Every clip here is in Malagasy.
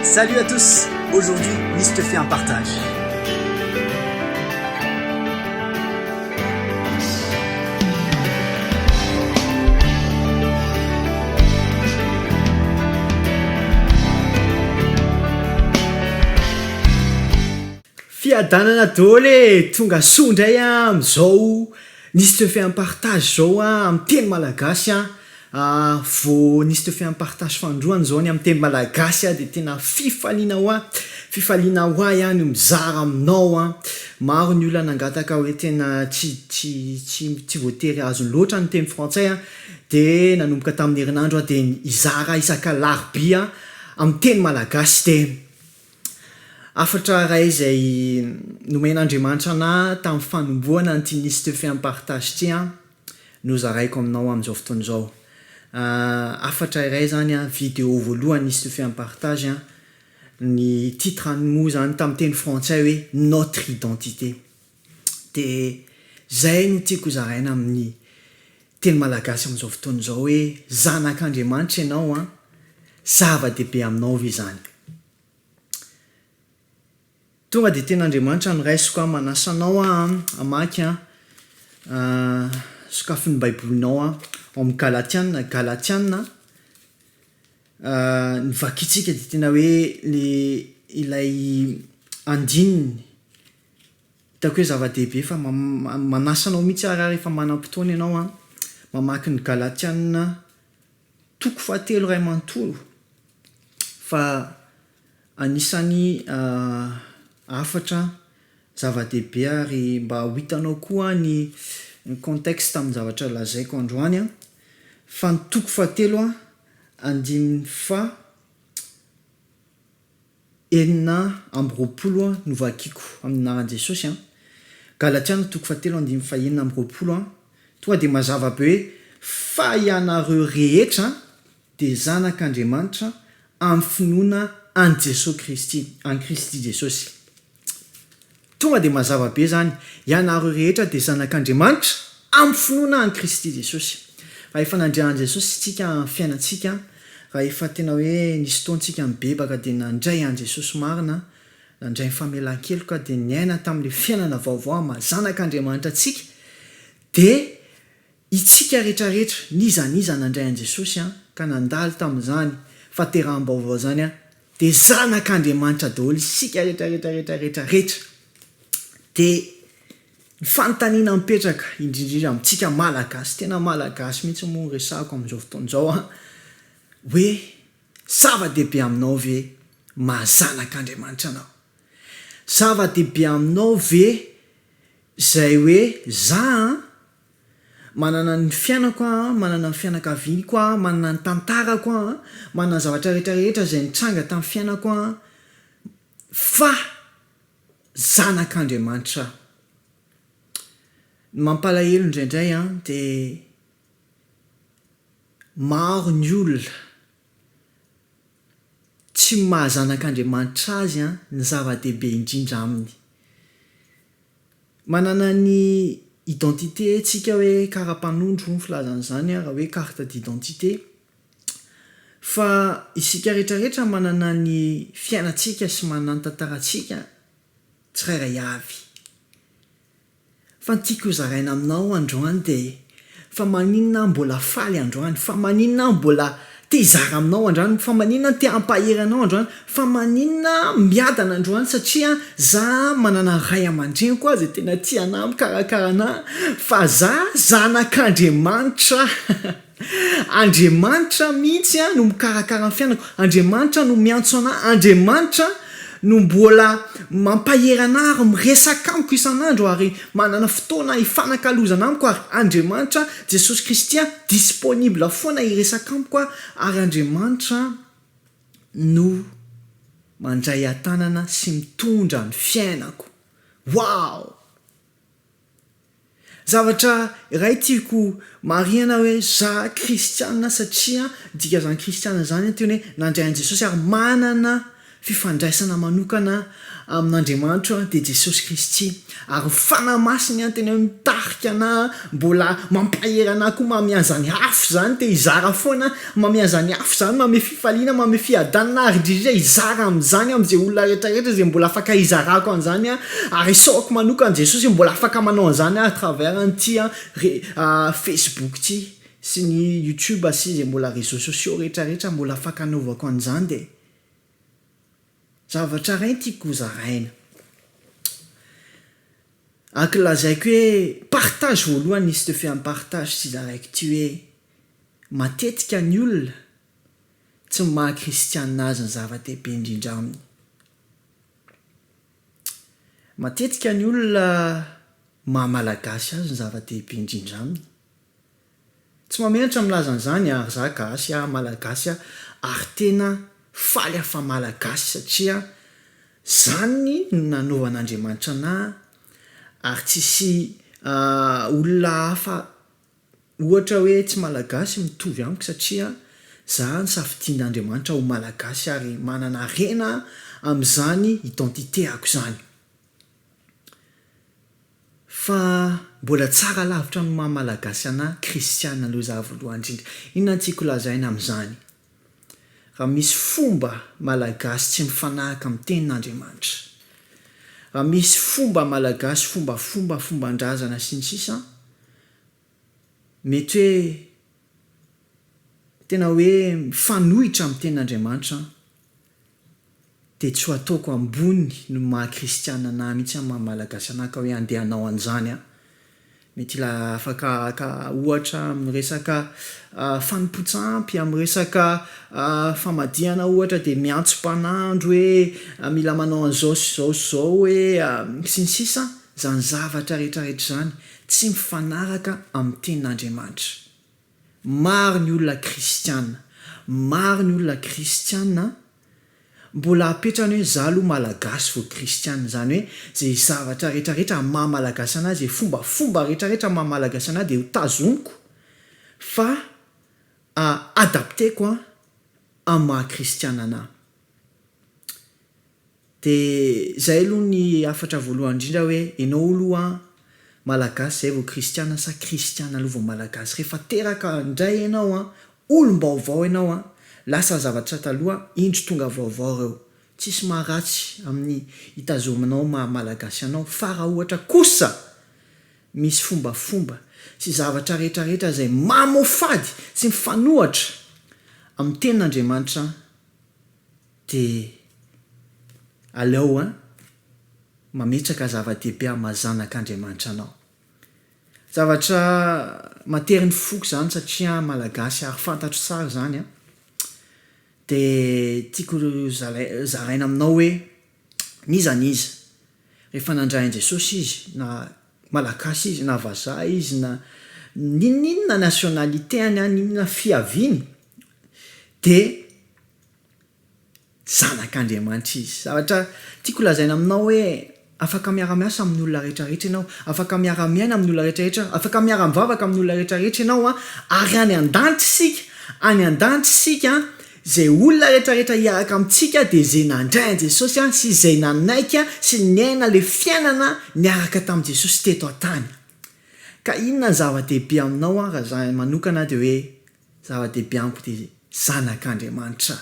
Salut à tous, aujourd'hui Nice te fait un partage. Fiadanana dôly tonga soa indray am'izao Nice te fait un partage zao amin'ny teny malagasy vao Nice te fait un partage fandroany zao ny amin'ny teny malagasy dia tena fifaliana ho ahy no mizara aminao maro ny olona nangataka hoe tena tsy voatery azo loatra ny teny frantsay dia nanomboka tamin'ny herinandro dia izara isaka larobia amin'ny teny malagasy dia afatra ray izay nomen'Andriamanitra anahy tamin'ny fanomboana an'ity Nice te fait un partage ity no zaraiko aminao amin'izao fotoana izao. Afatra iray zany vidéo voalohany Nice te fait un partage ny titrany moa zany tamin'ny teny frantsay hoe notre identité. Dia zay no tiako zaraina amin'ny teny malagasy amin'izao fotoana izao hoe zanak'Andriamanitra ianao zava-dehibe aminao ve zany. Tonga dia ten'Andriamanitra no raisiko manasa anao hamaky sokafin'ny baibolinao ao amin'ny Galatiana ny vakitsika dia tena hoe ilay andininy hitako hoe zava-dehibe fa manasa anao mihitsy raha rehefa manam-potoana ianao mamaky ny Galatiana toko 7 ray manontolo fa anisany afatra zava-dehibe ary mba ho hitanao koa ny contexte amin'ny zavatra lazaiko androany fa ny toko 7 andiminy fa 9 no vakiako amin'ny anaran'i Jesosy Galatiana toko 7 andiminy fa 9 tonga dia mazava be hoe fa ianareo rehetra dia zanak'Andriamanitra amin'ny finoana an Jesosy Kristy, an Kristy Jesosy. Tonga dia mazava be zany ianareo rehetra dia zanak'Andriamanitra amin'ny finoana an Kristy Jesosy. Raha efa nandray an Jesosy isika amin'ny fiainantsika, raha efa tena hoe nisy fotoantsika mibebaka dia nandray an Jesosy marina, nandray ny famelan-keloka dia niaina tamin'ilay fiainana vaovao mazanak'Andriamanitra antsika, dia itsika rehetrarehetra nizaniza nandray an Jesosy ka nandalo tamin'izany fahateram-baovao zany dia zanak'Andriamanitra daholo isika rehetrarehetra. Dia ny fanontaniana mipetraka indrindra amintsika malagasy, tena malagasy mihitsy moa resahako amin'izao fotoana izao hoe zava-dehibe aminao ve mahazanak'Andriamanitra anao? Zava-dehibe aminao ve izay hoe za manana ny fiainako manana ny fianakaviako manana ny tantarako manana ny zavatra rehetrarehetra izay nitranga tamin'ny fiainako fa zanak'Andriamanitra. Ny mampalahelo indraindray dia maro ny olona tsy mahazanak'Andriamanitra azy ny zava-dehibe indrindra aminy. Manana ny identité tsika hoe kara-panondro ny filazan'izany raha hoe carte d'identité, fa isika rehetrarehetra manana ny fiainantsika sy manana ny tantarantsika tsirairay avy. Fa ny tiako zaraina aminao androany dia fa maninona mbola faly androany, fa maninona mbola te hizara aminao androany, fa maninona te hampahery anao androany, fa maninona miadana androany satria za manana ray aman-dreniko izay tena tia anahy mikarakara anahy, fa za zanak'Andriamanitra. Andriamanitra mihitsy no mikarakara ny fiainako, Andriamanitra no miantso anahy, Andriamanitra no mbola mampahery anahy ary miresaka amiko isan'andro ary manana fotoana hifanankalozana amiko ary Andriamanitra Jesosy Kristy disponible foana hiresaka amiko ary Andriamanitra no mandray atanana sy mitondra ny fiainako. Wow! Zavatra iray tiako marihana hoe za kristiana satria dika zany kristiana zany teny hoe nandray an Jesosy ary manana fifandraisana manokana amin'Andriamanitra dia Jesosy Kristy ary fanamasiny any tena mitarika na mbola mampaherana koa mamiazany afo zany dia izara foana mamiazany afo zany mame fifaliana mame fiadanana ary indrindra izara amin'izany amin'izay olona rehetrarehetra zay mbola afaka izarako an'izany ary isaoko manokana Jesosy mbola afaka manao an'izany à travers an'ity Facebook ty sy ny YouTube sy zay mbola réseaux sociaux rehetrarehetra mbola afaka anaovako an'izany dia zavatra ray tiako zaraina ankilazaiko hoe partage voalohany izy te fe amin'ny partage sy zaraiko ty hoe matetika ny olona tsy maha-kristianina azy ny zava-dehibe indrindra aminy matetika ny olona maha-malagasy azy ny zava-dehibe indrindra aminy tsy mamenatra milaza an'izany ary za gasy malagasy ary tena faly afa malagasy satria zany no nanaovan'Andriamanitra anahy ary tsisy olona hafa ohatra hoe tsy malagasy mitovy amiko satria za nisafidian'Andriamanitra ho malagasy ary manana rena amin'izany identitéako zany fa mbola tsara lavitra no maha-malagasy anahy kristiana aloha za voalohany indrindra inona tiako lazaina amin'izany raha misy fomba malagasy tsy mifanahaka amin'ny tenin'Andriamanitra raha misy fomba malagasy fombandrazana sy ny sisa mety hoe tena hoe mifanohitra amin'ny tenin'Andriamanitra dia tsy ho ataoko ambony no maha-kristiana anahy mihitsy amin'ny maha-malagasy anahy ka hoe andeha hanao an'izany mety la afaka ohatra amin'ny resaka fanompontsampy amin'ny resaka famadihana ohatra dia miantso-panandro hoe mila manao an'izao sy zao hoe sy ny sisa zany zavatra rehetrarehetra zany tsy mifanaraka amin'ny tenin'Andriamanitra maro ny olona kristiana mbola apetrany hoe za aloha malagasy vo kristiana zany hoe zay zavatra rehetrarehetra maha-malagasy anazy zay fombafomba rehetrarehetra maha-malagasy anazy dia ho tazomiko fa adapteko amin'ny maha-kristiana anahy dia zay aloha ny afatra voalohany indrindra hoe ianao aloha malagasy zay vo kristiana sa kristiana aloha vo malagasy rehefa teraka indray ianao olom-baovao ianao lasa zavatra taloha indro tonga vaovao reo tsisy maharatsy amin'ny hitazomanao malagasy anao fa raha ohatra kosa misy fombafomba sy zavatra rehetrarehetra zay mamofady sy mifanohatra amin'ny tenin'Andriamanitra dia aleo mametraka zava-dehibe amin'ny mahazanak'Andriamanitra anao zavatra materin'ny foko zany satria malagasy ary fantatro tsara zany dia tiako zaraina aminao hoe niza rehefa nandrain Jesosy izy na malagasy izy na vazaha izy na ninona nationalité ninona fiaviany dia zanak'Andriamanitra izy zavatra tiako lazaina aminao hoe afaka miara-miasa amin'ny olona rehetrarehetra ianao afaka miara-miaina amin'ny olona rehetrarehetra afaka miara-mivavaka amin'ny olona rehetrarehetra ianao ary any an-danitra isika zay olona rehetrarehetra hiaraka amintsika dia zay nandray Jesosy sy zay nanaika sy niaina le fiainana niaraka tamin'i Jesosy teto an-tany ka inona zava-dehibe aminao raha za manokana dia hoe zava-dehibe amiko dia zanak'Andriamanitra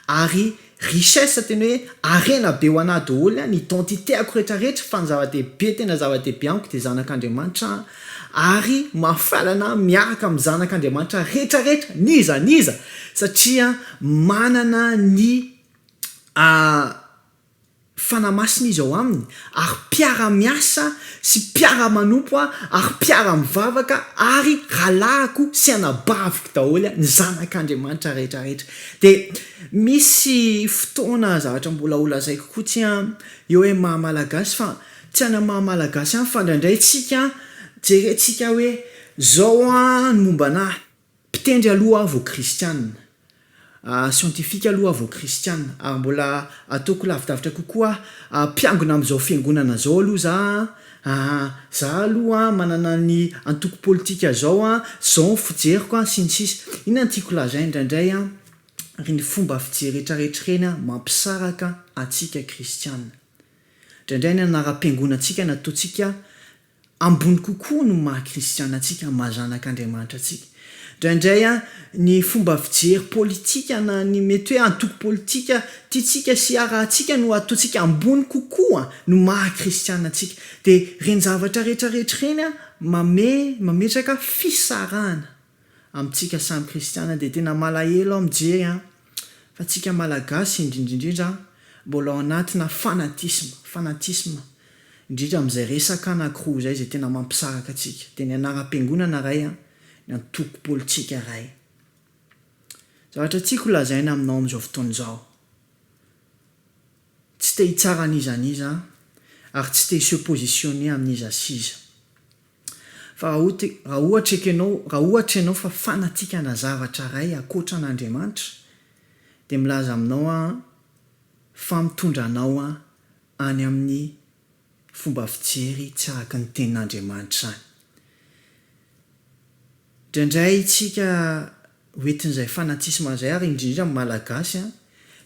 ary richesse tena hoe arena be ho anahy daholo ny identitéako rehetrarehetra fa ny zava-dehibe tena zava-dehibe amiko dia zanak'Andriamanitra ary mafalana miaraka amin'ny zanak'Andriamanitra rehetrarehetra niza satria manana ny fanamasina izy ao aminy ary mpiara-miasa sy mpiara-manompo ary mpiara-mivavaka ary ralahako sy anabaviko daholo ny zanak'Andriamanitra rehetrarehetra dia misy fotoana zavatra mbola olazaiko koa tsy eo hoe maha-malagasy fa tsy any maha-malagasy any fa indraindray tsika jerentsika hoe zao ny mombanahy mpitendry aloha vo kristianina scientifique aloha vo kristianina ary mbola ataoko lavidavitra kokoa mpiangona amin'izao fiangonana zao aloha za aloha manana ny antoko politika zao ny fijeriko sy ny sisa inona ny tiako lazay indraindray reny fomba fijery rehetrarehetra reny a mampisaraka atsika kristianina. Indraindray ny anara-piangonantsika nataontsika ambony kokoa no maha-kristiana atsika mahazanak'Andriamanitra atsika. Indraindray a ny fomba fijery politika na ny mety hoe antoko politika tiatsika sy arahantsika no ataontsika ambony kokoa no maha-kristiana atsika. Dia reny zavatra rehetrarehetra reny a mametraka fisarahana amintsika samy kristiana. Dia tena malahelo aho mijery a fa tsika malagasy indrindrindrindra mbola ao anatina fanatisma indrindra amin'izay resaka anankiroa zay tena mampisaraka atsika. Dia ny anara-piangonana ray a ny antoko politika ray. Zavatra tiako lazaina aminao amin'izao fotoana izao, tsy te hitsara an'izaniza ary tsy te se positionner amin'iza siza. Fa raha ohatra ianao fa fanatikana zavatra ray akoatra an'Andriamanitra, dia milaza aminao a fa mitondra anao a any amin'ny fomba fijery tsy araka ny tenin'Andriamanitra zany. Indraindray tsika hoentin'izay fanatisma zay ary indrindra malagasy a,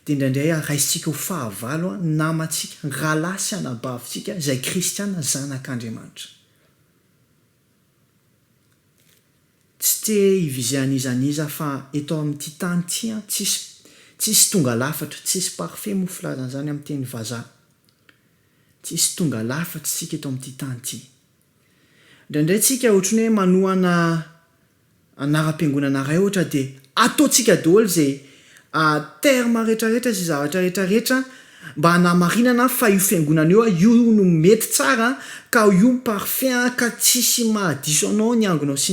dia indraindray raisitsika ho fahavalo a namantsika, rahalahy sy anabavintsika izay kristiana zanak'Andriamanitra. Tsy te hivizean'izaniza fa eto amin'ity tany ity a tsisy tonga lafatra, tsisy parfait moa filazana zany amin'ny teny vazaha. Tsisy tonga lafatra tsika eto amin'ity tany ity. Indraindray tsika ohatrany hoe manohana anara-piangonana ray ohatra dia ataontsika daholo izay terma rehetrarehetra sy zavatra rehetrarehetra mba hanamarinana fa io fiangonana io no mety tsara ka io parfait ka tsisy mahadiso anao ny angonao sy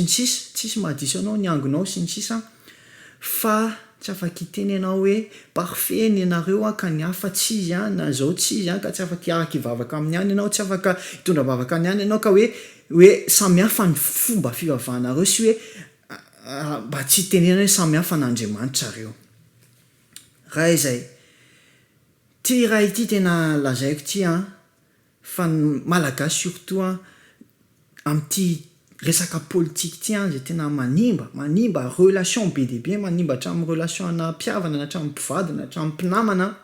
ny sisa, fa tsy afaka hiteny ianao hoe parfait ny ianareo ka ny hafa tsy izy na zao tsy izy ka tsy afaka hiaraka hivavaka amin'ny any ianao, tsy afaka hitondra vavaka ny any ianao, ka hoe samy hafa ny fomba fivavahanareo sy hoe mba tsy hitenena hoe samy hafa n'Andriamanitra reo. Raha izay ty raha ity tena lazaiko ty fa malagasy surtout amin'ity resaka politika ty zay tena manimba relation be dia be, manimba hatramin'ny relation ana mpiavana na hatramin'ny mpivady na hatramin'ny mpinamana.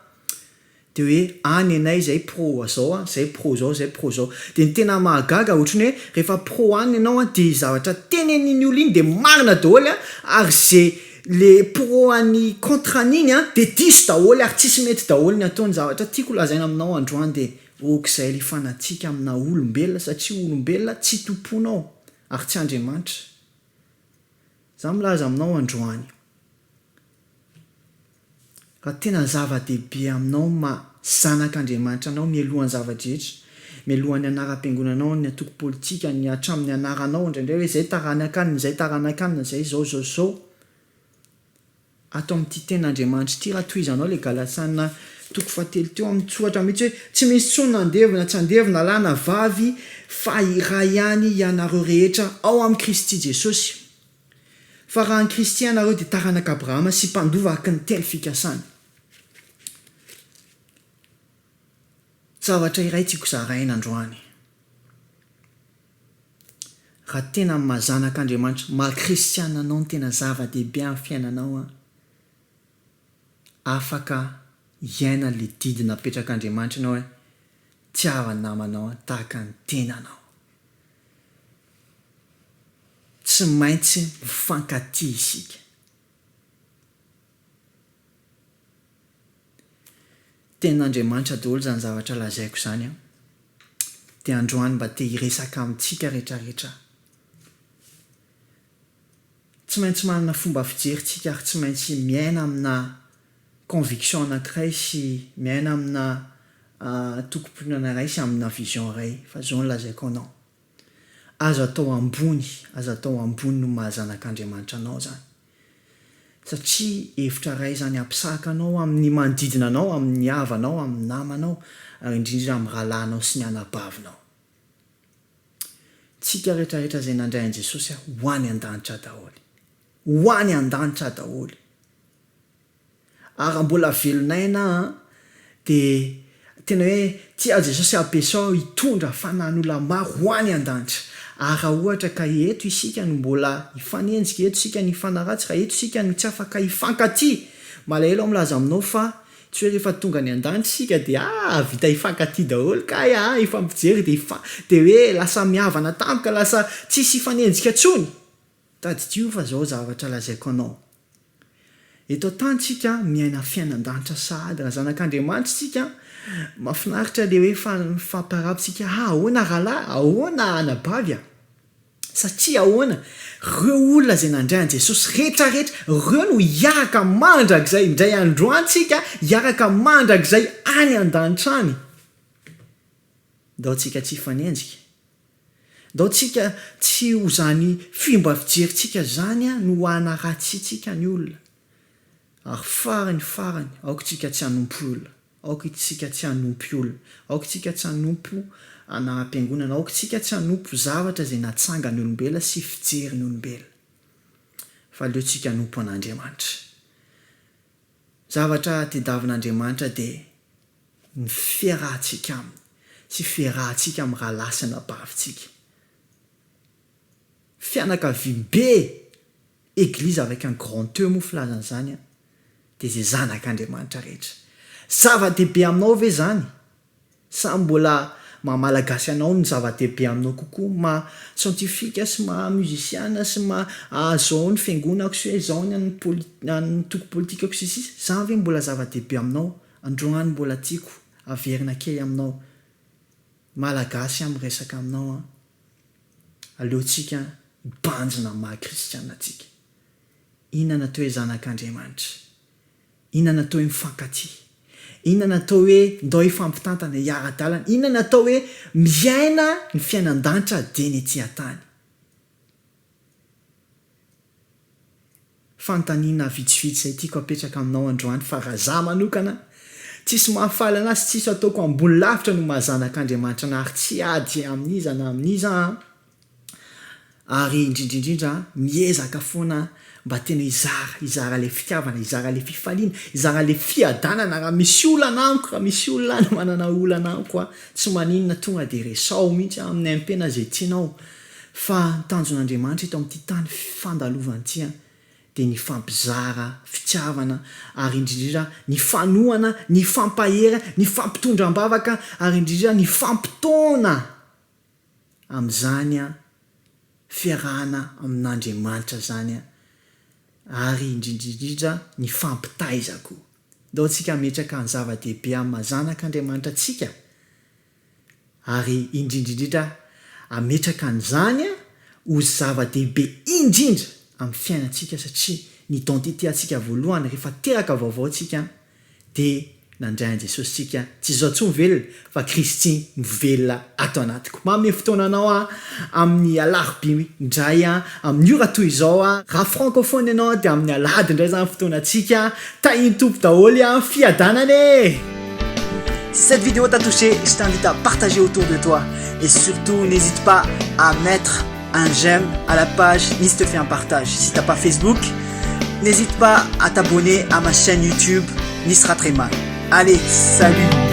Dia hoe any anay zay pro zao zay pro zao dia ny tena mahagaga ohatrany hoe rehefa pro any ianao dia zavatra tenenin'ny olo iny dia marina daholo ary zay le pro any contre an'iny dia diso daholo ary tsisy mety daholo ny ataony. Zavatra tiako lazaina aminao androany dia okizay le fanatika amina olombelona, satria olombelona tsy tomponao ary tsy Andriamanitra. Za milaza aminao androany, raha tena zava-dehibe aminao zanak'Andriamanitra anao mialohan'ny zavadrehetra, mialohan'ny anara-piangonanao, ny antoko politika, ny hatramin'ny anaranao indraindray hoe zay taranakany, zay zao. Ato amin'ity tenin'Andriamanitra ity raha tohizanao le Galatsiana 3:7 teo amin'ny tsoratra mihitsy hoe tsy misy tsony nandevina tsy andevina lahy na vavy fa iray ihany ianareo rehetra ao amin'ny Kristy Jesosy. Fa raha ny Kristy ianareo dia taranak'Abrahama sy mpandova araka ny teny fikasany. Zavatra iray tiako zaraina androany, raha tena mahazanak'Andriamanitra, maha-kristiana anao ny tena zava-dehibe amin'ny fiainanao afaka hiaina le didina apetrak'Andriamanitra ianao tiavany namanao tahaka ny tenanao. Tsy maintsy mifankatia isika. Tenin'Andriamanitra daholo zany zavatra lazaiko zany dia androany mba te hiresaka amintsika rehetrarehetra. Tsy maintsy manana fomba fijerintsika ary tsy maintsy miaina amina conviction anankiray sy miaina amina tokom-pinoana iray sy amina vision iray. Fa zao no lazaiko anao, azo atao ambony no mahazanak'Andriamanitra anao zany, satria hevitra iray zany ampisaka anao amin'ny manodidina anao, amin'ny havanao, amin'ny namanao ary indrindra amin'ny rahalahinao sy ny anabavinao. Tsika rehetrarehetra izay nandray an'i Jesosy ho any an-danitra daholo. Ary mbola velonaina dia tena hoe tia Jesosy ampiasao hitondra fanan'olona maro ho any an-danitra. ary raha ohatra ka eto isika no mbola hifanenjika eto isika ny ifanaratsy raha eto isika no tsy afaka hifankaty malahelo milaza aminao fa tsy hoe rehefa tonga ny an-danitra isika de vita hifankaty daholo ka ifampijery de hoe lasa mihavana tampoka lasa tsisy hifanenjika tsony tadidio fa zao zavatra lazaiko anao eto tantsika miaina fiainan-danitra sahady raha zanak'Andriamanitra sika mahafinaritra le hoe famparapitsika ahoana rahalahy ahoana anabavy satria ahoana reo olona zay nandray an Jesosy rehetrarehetra reo no hiaraka mandrakizay indray androantsika hiaraka mandrakizay any an-danitra any daotsika tsy hifanenjika daotsika tsy ho zany fimba fijerintsika zany no hanaratsitsika ny olona ary farany aoka tsika tsy hanompo olona aoka tsika tsy hanompy olona aoka tsika tsy hanompo anam-piangonana aoka tsika tsy hanompo zavatra zay natsanga ny olombela sy fijery ny olombela fa leo tsika hanompo an'Andriamanitra zavatra tediavin'Andriamanitra de ny fiarahantsika aminy sy fiarahantsika amin'ny raha lasina bavitsika fianakavibe église avec un grand E moa filazana zany de zay zanak'Andriamanitra rehetra zava-dehibe aminao ve zany sa mbola mamalagasy anao ny zava-dehibe aminao kokoa ma scientifique sy ma musiciana sy ma zao ny fiangonako sy hoe zao ny toko politika ko sisy zany ve mbola zava-dehibe aminao androany mbola tiako averina kely aminao malagasy amin'ny resaka aminao aleotsika banjina maha kristiana tsika inona natao hoe zanak'Andriamanitra inona natao hoe mifankaty inona natao hoe ndao hifampitantana hiara-dalana inona natao hoe miaina ny fiainan-danitra de ny ety an-tany fantaniana vitsivitsy zay tiako apetraka aminao androany fa raha za manokana tsisy mahafaly anazy tsisy ataoko ambony lavitra no mahazanak'Andriamanitra na ary tsy ady amin'iza na amin'iza ary indrindrindrindra miezaka foana mba tena izara le fitiavana izara le fifaliana izara le fiadanana raha misy olana amiko raha misy olona no manana olana amiko tsy maninona tonga de resao mihitsy amin'ny ampena zay tianao fa tanjon'Andriamanitra eto amin'ity tany fandalovana ity de ny fampizara fitiavana ary indrindrindra ny fanohana ny fampahera ny fampitondram-bavaka ary indrindrindra ny fampitona amin'izany fiarahana amin'Andriamanitra zany ary indrindrindrindra ny fampitaizako dao tsika metraka ny zava-dehibe amin'ny mazanak'Andriamanitra tsika ary indrindrindrindra ametraka an'izany ho zava-dehibe indrindra amin'ny fiainantsika satria ny identité atsika voalohany rehefa teraka vaovao tsika de nandray an Jesosy tsika tsy zao tsy mivelona fa Kristy mivelona ato anatiko mamy fotoananao amin'ny alarobia indray amin'ny ora toy izao raha francophone ianao de amin'ny alady indray zany fotoanatsika tahiny tompo daholo fiadanane. Si cette vidéo t'a touché, je t'invite à partager autour de toi et surtout n'hésite pas à mettre un j'aime à la page Nice te fait un partage. Si t'as pas Facebook, n'hésite pas à t'abonner à ma chaîne YouTube Nice sera très mal. Allez, salut!